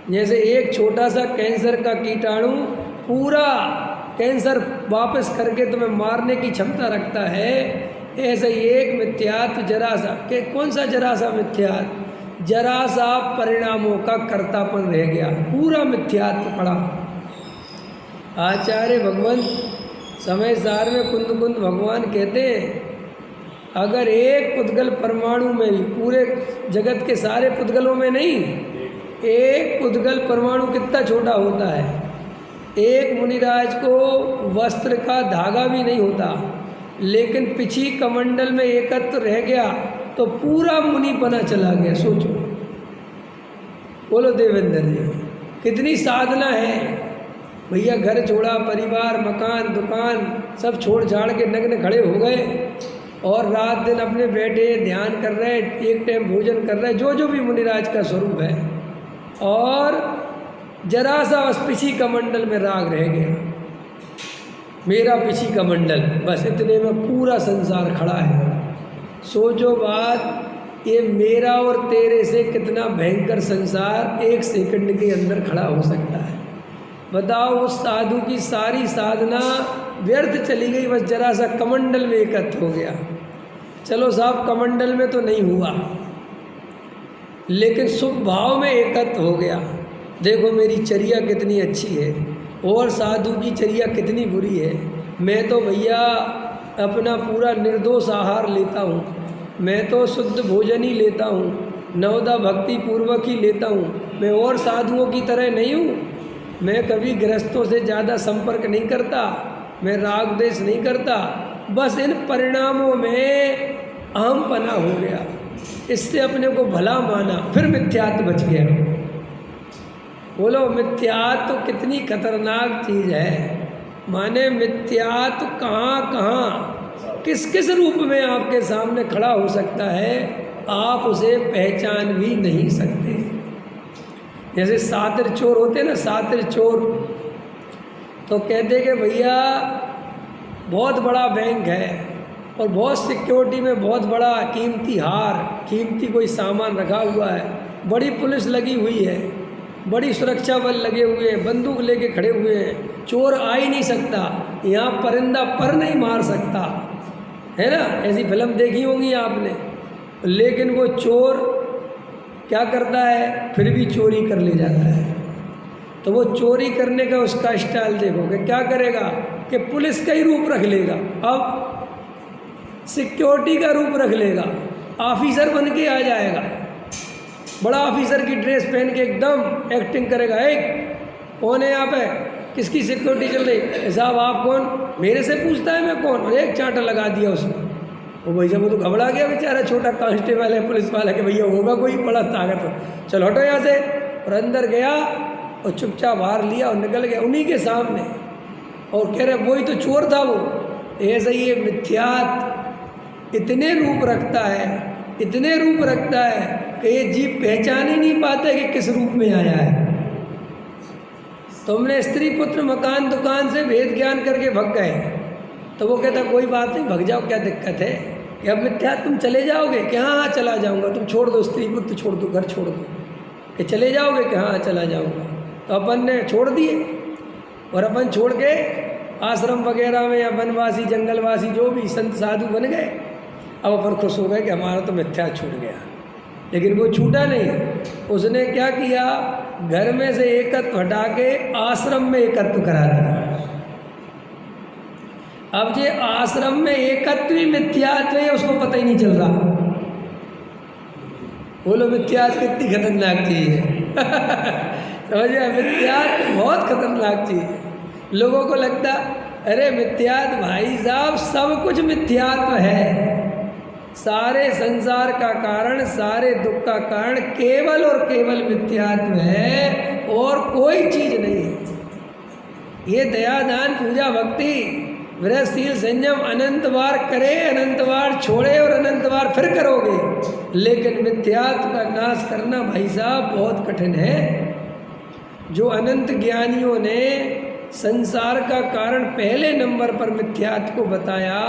जैसे एक छोटा सा कैंसर का कीटाणु पूरा कैंसर वापस करके तुम्हें मारने की क्षमता रखता है, ऐसे ही एक मिथ्यात्व जरा सा, के कौन सा जरा सा मिथ्यात्व, जरा सा परिणामों का कर्तापन रह गया, पूरा मिथ्यात्व पड़ा। आचार्य भगवान समय सार में कुंद कुंद भगवान कहते हैं, अगर एक पुद्गल परमाणु में भी, पूरे जगत के सारे पुद्गलों में नहीं, एक पुद्गल परमाणु कितना छोटा होता है, एक मुनिराज को वस्त्र का धागा भी नहीं होता, लेकिन पिछी कमंडल में एकत्र रह गया तो पूरा मुनि बना चला गया। सोचो, बोलो देवेंद्र जी, कितनी साधना है भैया। घर छोड़ा, परिवार, मकान, दुकान सब छोड़ छाड़ के नग्न खड़े हो गए और रात दिन अपने बैठे ध्यान कर रहे, एक टाइम भोजन कर रहे, जो जो भी मुनिराज का स्वरूप है, और जरा सा बस पिछी कमंडल में राग रह गया, मेरा पिछी कमंडल, बस इतने में पूरा संसार खड़ा है। सोचो बात, ये मेरा और तेरे से कितना भयंकर संसार एक सेकंड के अंदर खड़ा हो सकता है। बताओ, उस साधु की सारी साधना व्यर्थ चली गई, बस जरा सा कमंडल में एकत्र हो गया। चलो साहब, कमंडल में तो नहीं हुआ, लेकिन शुभ भाव में एकत्र हो गया। देखो मेरी चर्या कितनी अच्छी है और साधु की चर्या कितनी बुरी है। मैं तो भैया अपना पूरा निर्दोष आहार लेता हूँ, मैं तो शुद्ध भोजन ही लेता हूँ, नवदा भक्ति पूर्वक ही लेता हूँ, मैं और साधुओं की तरह नहीं हूँ। मैं कभी गृहस्थों से ज़्यादा संपर्क नहीं करता, मैं राग द्वेष नहीं करता, बस इन परिणामों में अहमपना हो गया, इससे अपने को भला माना, फिर मिथ्यात्व बच गया। बोलो, मिथ्यात्व कितनी खतरनाक चीज़ है। माने मिथ्यात्व कहाँ कहाँ किस किस रूप में आपके सामने खड़ा हो सकता है, आप उसे पहचान भी नहीं सकते। जैसे सातिर चोर होते ना, सातिर चोर, तो कहते कि भैया बहुत बड़ा बैंक है और बहुत सिक्योरिटी में बहुत बड़ा कीमती हार, कीमती कोई सामान रखा हुआ है, बड़ी पुलिस लगी हुई है, बड़ी सुरक्षा बल लगे हुए हैं, बंदूक लेके खड़े हुए हैं, चोर आ ही नहीं सकता, यहाँ परिंदा पर नहीं मार सकता, है ना, ऐसी फिल्म देखी होंगी आपने। लेकिन वो चोर क्या करता है, फिर भी चोरी कर ले जाता है। तो वो चोरी करने का उसका स्टाइल देखोगे, क्या करेगा कि पुलिस का ही रूप रख लेगा, अब सिक्योरिटी का रूप रख लेगा, ऑफिसर बन के आ जाएगा, बड़ा ऑफिसर की ड्रेस पहन के एकदम एक्टिंग करेगा। कौन है यहाँ पे, किसकी सिक्योरिटी चल रही, साहब आप कौन, मेरे से पूछता है मैं कौन, और एक चांटा लगा दिया उसने। वो भैया वो तो घबरा गया बेचारा, छोटा कांस्टेबल है, पुलिस वाला के भैया होगा कोई बड़ा ताकत हो, चलो हटो यहाँ से। और अंदर गया और चुपचाप बाहर लिया और निकल गया उन्हीं के सामने, और कह रहे वही तो चोर था वो। ऐसा ही ये मिथ्यात्व इतने रूप रखता है, इतने रूप रखता है कि ये जीव पहचान ही नहीं पाता कि किस रूप में आया है। तुमने स्त्री पुत्र मकान दुकान से भेद ज्ञान करके भग गए, तो वो कहता कोई बात नहीं, भग जाओ, क्या दिक्कत है, कि अब मिथ्या तुम चले जाओगे कि हाँ हाँ चला जाऊँगा, तुम छोड़ दो स्त्री पुत्र छोड़ दो, घर छोड़ दो, कि चले जाओगे कि हाँ चला जाऊँगा। तो अपन ने छोड़ दिए और अपन छोड़ के आश्रम वगैरह में या वनवासी जंगलवासी जो भी संत साधु बन गए। अब अपन खुश हो गए कि हमारा तो मिथ्या छूट गया, लेकिन वो छूटा नहीं। उसने क्या किया, घर में से एकत्व हटा के आश्रम में एकत्व करा दिया। अब ये आश्रम में एकत्व ही मिथ्यात्व है, उसको पता ही नहीं चल रहा। बोलो मिथ्यात्व कितनी खतरनाक चीज़ है। समझे, मिथ्यात्व बहुत खतरनाक चीज़ है। लोगों को लगता अरे मिथ्यात्व भाई साहब सब कुछ मिथ्यात्व है, सारे संसार का कारण, सारे दुख का कारण केवल और केवल मिथ्यात्व है और कोई चीज़ नहीं है। ये दया दान पूजा भक्ति व्रतशील संयम अनंत बार करे, अनंत बार छोड़े और अनंत बार फिर करोगे, लेकिन मिथ्यात्व का नाश करना भाई साहब बहुत कठिन है। जो अनंत ज्ञानियों ने संसार का कारण पहले नंबर पर मिथ्यात्व को बताया,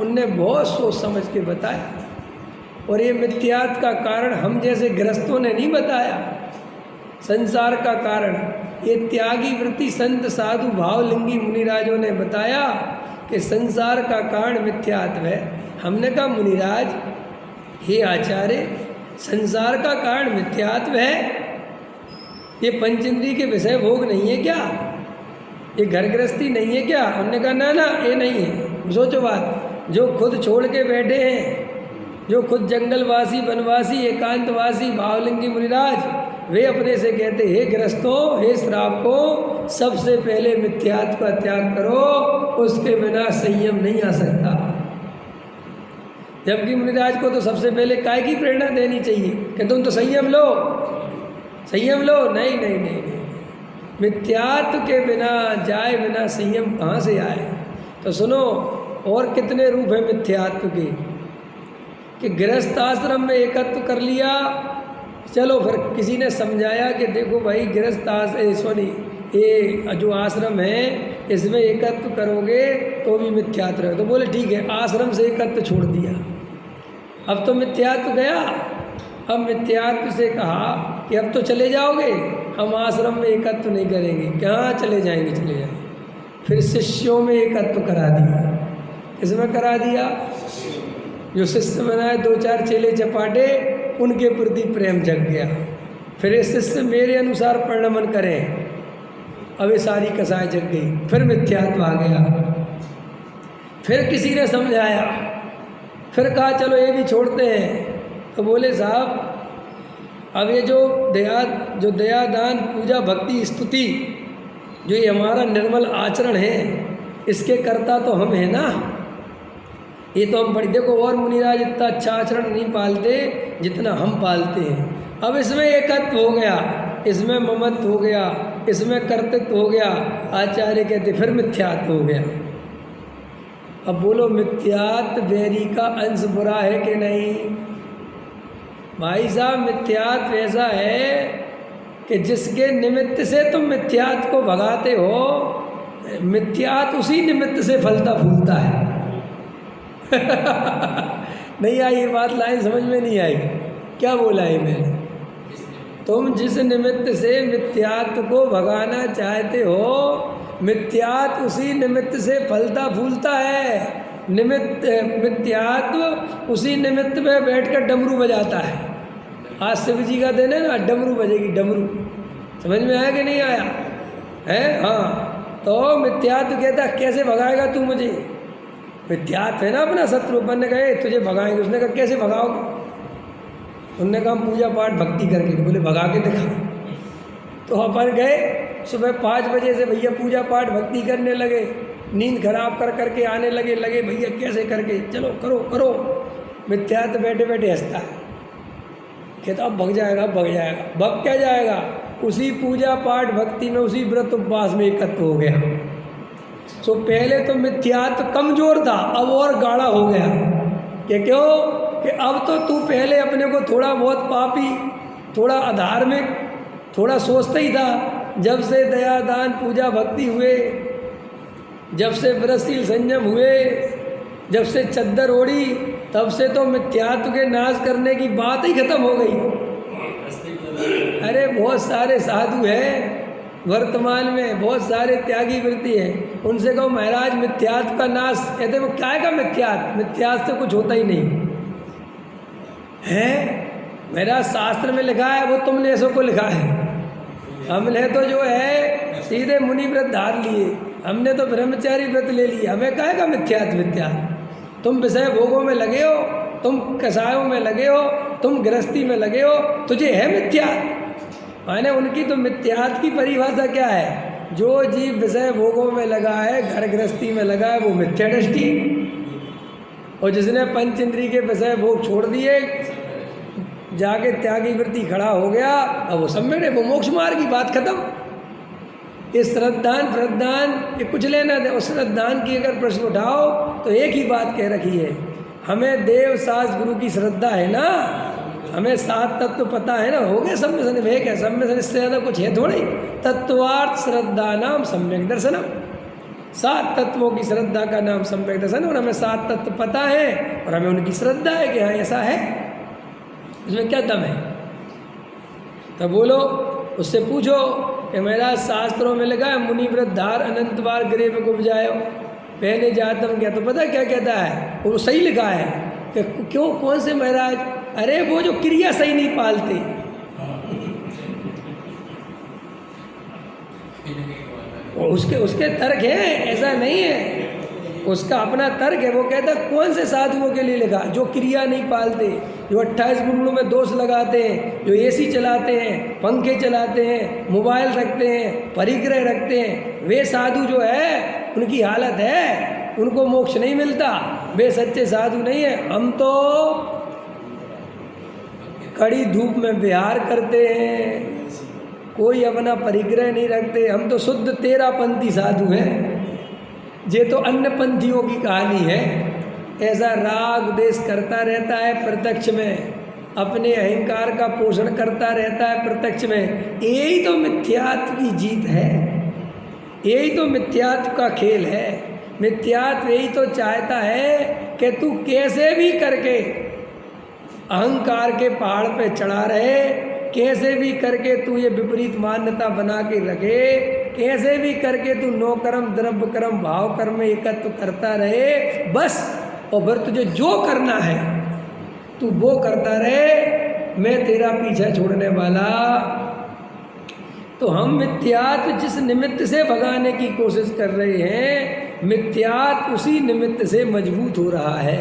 उनने बहुत सोच समझ के बताया, और ये मिथ्यात्व का कारण हम जैसे गृहस्थों ने नहीं बताया। संसार का कारण। ये त्यागी वृत्ति संत साधु भावलिंगी मुनिराजों ने बताया कि संसार का कारण मिथ्यात्व है। हमने कहा मुनिराज, हे आचार्य, संसार का कारण मिथ्यात्व है, ये पंचेंद्रिय के विषय भोग नहीं है क्या, ये घर गृहस्थी नहीं है क्या? हमने कहा ना ना, ये नहीं है। सोचो बात, जो खुद छोड़ के बैठे हैं, जो खुद जंगलवासी वनवासी एकांतवासी भावलिंगी मुनिराज, वे अपने से कहते, हे गृहस्थों, हे श्रावकों, सबसे पहले मिथ्यात्व का त्याग करो, उसके बिना संयम नहीं आ सकता। जबकि मुनिराज को तो सबसे पहले काय की प्रेरणा देनी चाहिए कि तुम तो संयम लो, संयम लो। नहीं नहीं नहीं नहीं, मिथ्यात्व के बिना जाए बिना संयम कहाँ से आए? तो सुनो, और कितने रूप हैं मिथ्यात्व के, कि गृहस्थ आश्रम में एकत्व कर लिया, चलो फिर किसी ने समझाया कि देखो भाई गृहस्थ सॉरी ये जो आश्रम है इसमें एकत्व करोगे तो भी मिथ्यात्व है। तो बोले ठीक है, आश्रम से एकत्व छोड़ दिया, अब तो मिथ्यात्व गया। अब मिथ्यात्व से कहा कि अब तो चले जाओगे, हम आश्रम में एकत्व नहीं करेंगे। कहाँ चले जाएंगे? चले जाएंगे। फिर शिष्यों में एकत्व करा दिया। किसमें करा दिया? जो शिष्य बनाए, दो चार चेले चपाटे, उनके प्रति प्रेम जग गया। फिर ये शिष्य मेरे अनुसार परिणमन करें, अब ये सारी कसाई जग गई, फिर मिथ्यात्व आ गया। फिर किसी ने समझाया, फिर कहा चलो ये भी छोड़ते हैं। तो बोले साहब, अब ये जो दया दान पूजा भक्ति स्तुति, जो ये हमारा निर्मल आचरण है, इसके कर्ता तो हम हैं ना। ये तो हम बड़ी, देखो और मुनिराज इतना अच्छा आचरण नहीं पालते जितना हम पालते हैं। अब इसमें एकत्व हो गया, इसमें ममत्व हो गया, इसमें कर्तृत्व हो गया। आचार्य कहते फिर मिथ्यात्व हो गया। अब बोलो, मिथ्यात्व बैरी का अंश बुरा है कि नहीं? भाई साहब, मिथ्यात्व ऐसा है कि जिसके निमित्त से तुम मिथ्यात्व को भगाते हो, मिथ्यात्व उसी निमित्त से फलता फूलता है। नहीं आई ये बात, लाइन समझ में नहीं आई। क्या बोला है मैंने? तुम जिस निमित्त से मिथ्यात्व को भगाना चाहते हो, मिथ्यात्व उसी निमित्त से फलता फूलता है। मिथ्यात्व उसी निमित्त में बैठकर डमरू बजाता है। आज शिव जी का दिन है ना, डमरू बजेगी, डमरू। समझ में आया कि नहीं आया है? हाँ, तो मिथ्यात्व कहता कैसे भगाएगा तू मुझे? मिथ्यात्व है ना अपना शत्रु। अपन ने कहा तुझे भगाएंगे, उसने कहा कैसे भगाओगे? उनने कहा पूजा पाठ भक्ति करके। बोले भगा के दिखा। तो अपन गए, सुबह 5 बजे से भैया पूजा पाठ भक्ति करने लगे, नींद खराब कर करके आने लगे भैया कैसे करके, चलो करो करो। मिथ्यात्व बैठे बैठे हंसता है, कहता अब भग जाएगा, अब भग जाएगा। भग क्या जाएगा? उसी पूजा पाठ भक्ति में, उसी व्रत उपवास में एकत्व हो गया। सो पहले तो मिथ्यात्व कमजोर था, अब और गाढ़ा हो गया। कि क्यों? कि अब तो तू पहले अपने को थोड़ा बहुत पापी, थोड़ा अधार्मिक, थोड़ा सोचता ही था। जब से दया दान पूजा भक्ति हुए, जब से व्रतशील संयम हुए, जब से चद्दर ओढ़ी, तब से तो मिथ्यात्व के नाश करने की बात ही खत्म हो गई। अरे बहुत सारे साधु हैं वर्तमान में, बहुत सारे त्यागी वृत्ति हैं। उनसे कहो महाराज मिथ्यात्व का नाश, कहते वो क्या का मिथ्यात्व? मिथ्यात्व से कुछ होता ही नहीं है। मेरा शास्त्र में लिखा है, वो तुमने ऐसो को लिखा है। हमने तो जो है सीधे मुनि व्रत धार लिए, हमने तो ब्रह्मचारी व्रत ले लिया। हमें कहे का मिथ्यात्व? मिथ्यात्व तुम विषय भोगों में लगे हो, तुम कसायों में लगे हो, तुम गृहस्थी में लगे हो, तुझे है मिथ्यात्व। माने उनकी तो मिथ्यात्व की परिभाषा क्या है? जो जीव विषय भोगों में लगा है, घर गृहस्थी में लगा है, वो मिथ्या दृष्टि। और जिसने पंच इंद्रिय के विषय भोग छोड़ दिए, जाके त्यागी वृत्ति खड़ा हो गया, अब वो सम्यक है, वो मोक्ष मार्ग की बात खत्म। ये श्रद्धान प्रदान ये कुछ लेना दे। उस श्रद्धान की अगर प्रश्न उठाओ तो एक ही बात कह रखी है, हमें देव सास गुरु की श्रद्धा है ना, हमें 7 तत्व पता है ना, हो गया सब में सन्निभे। क्या सब में इससे ज़्यादा कुछ है थोड़ी? तत्वार्थ श्रद्धा नाम सम्यक दर्शनम। 7 तत्वों की श्रद्धा का नाम सम्यक दर्शन। और हमें 7 तत्व पता है और हमें उनकी श्रद्धा है कि हाँ ऐसा है। इसमें क्या दम है? तो बोलो उससे पूछो कि महाराज शास्त्रों में लिखा है मुनि व्रत धार अनंत बार गिरे में को बजायो पहले जातम क्या, तो पता क्या कहता है, वो सही लिखा है कि क्यों कौन से महाराज, अरे वो जो क्रिया सही नहीं पालते, उसके तर्क है, ऐसा नहीं है, उसका अपना तर्क है। वो कहता है कौन से साधुओं के लिए लिखा, जो क्रिया नहीं पालते, जो 28 गुंगलों में दोष लगाते हैं, जो एसी चलाते हैं, पंखे चलाते हैं, मोबाइल रखते हैं, परिग्रह रखते हैं, वे साधु जो है उनकी हालत है, उनको मोक्ष नहीं मिलता, वे सच्चे साधु नहीं है। हम तो कड़ी धूप में विहार करते हैं, कोई अपना परिग्रह नहीं रखते, हम तो शुद्ध तेरापंथी साधु हैं। ये तो अन्य पंथियों की कहानी है। ऐसा राग देश करता रहता है प्रत्यक्ष में, अपने अहंकार का पोषण करता रहता है प्रत्यक्ष में। यही तो मिथ्यात्व की जीत है, यही तो मिथ्यात्व का खेल है। मिथ्यात्व यही तो चाहता है कि तू कैसे भी करके अहंकार के पहाड़ पे चढ़ा रहे, कैसे भी करके तू ये विपरीत मान्यता बना के रखे, कैसे भी करके तू नो कर्म द्रव्य कर्म भाव कर्म में एकत्व करता रहे बस। और फिर तुझे जो करना है तू वो करता रहे, मैं तेरा पीछा छोड़ने वाला। तो हम मिथ्यात्व जिस निमित्त से भगाने की कोशिश कर रहे हैं, मिथ्यात्व उसी निमित्त से मजबूत हो रहा है।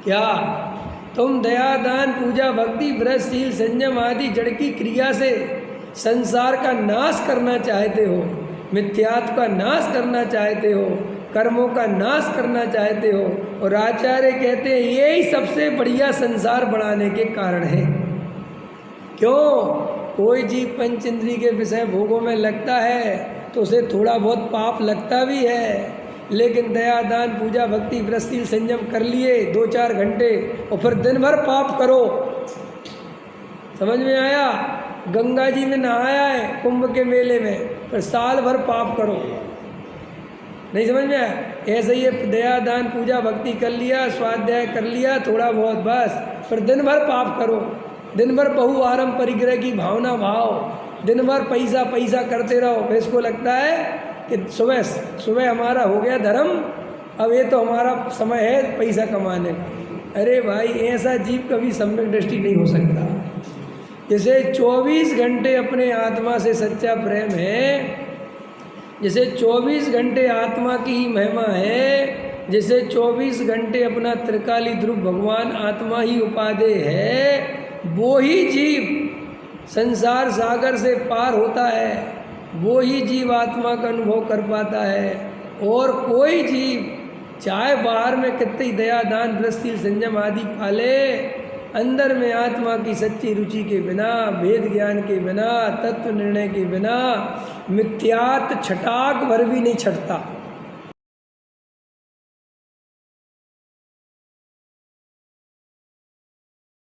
क्या तुम दया दान पूजा भक्ति व्रत शील संयम आदि जड़ की क्रिया से संसार का नाश करना चाहते हो, मिथ्यात्व का नाश करना चाहते हो, कर्मों का नाश करना चाहते हो, और आचार्य कहते हैं यही सबसे बढ़िया संसार बढ़ाने के कारण है। क्यों? कोई जीव पंच इंद्रिय के विषय भोगों में लगता है तो उसे थोड़ा बहुत पाप लगता भी है, लेकिन दया दान पूजा भक्ति व्रत शील संयम कर लिए 2-4 घंटे और फिर दिन भर पाप करो। समझ में आया? गंगा जी में नहाया है कुंभ के मेले में, फिर साल भर पाप करो। नहीं समझ में आया? ऐसे ही दया दान पूजा भक्ति कर लिया, स्वाध्याय कर लिया थोड़ा बहुत बस, फिर दिन भर पाप करो, दिन भर बहु आरम परिग्रह की भावना भाव, दिन भर पैसा पैसा करते रहो। इसको लगता है कि सुबह हमारा हो गया धर्म, अब ये तो हमारा समय है पैसा कमाने का। अरे भाई, ऐसा जीव कभी सम्यक दृष्टि नहीं हो सकता। जैसे 24 घंटे अपने आत्मा से सच्चा प्रेम है, जैसे 24 घंटे आत्मा की ही महिमा है, जैसे 24 घंटे अपना त्रिकाली ध्रुव भगवान आत्मा ही उपादेय है, वो ही जीव संसार सागर से पार होता है, वो ही जीव आत्मा का अनुभव कर पाता है। और कोई जीव चाहे बाहर में कितनी दया दान व्रत शील संयम आदि पाले, अंदर में आत्मा की सच्ची रुचि के बिना, वेद ज्ञान के बिना, तत्व निर्णय के बिना मिथ्यात्व छटाक भर भी नहीं छटता।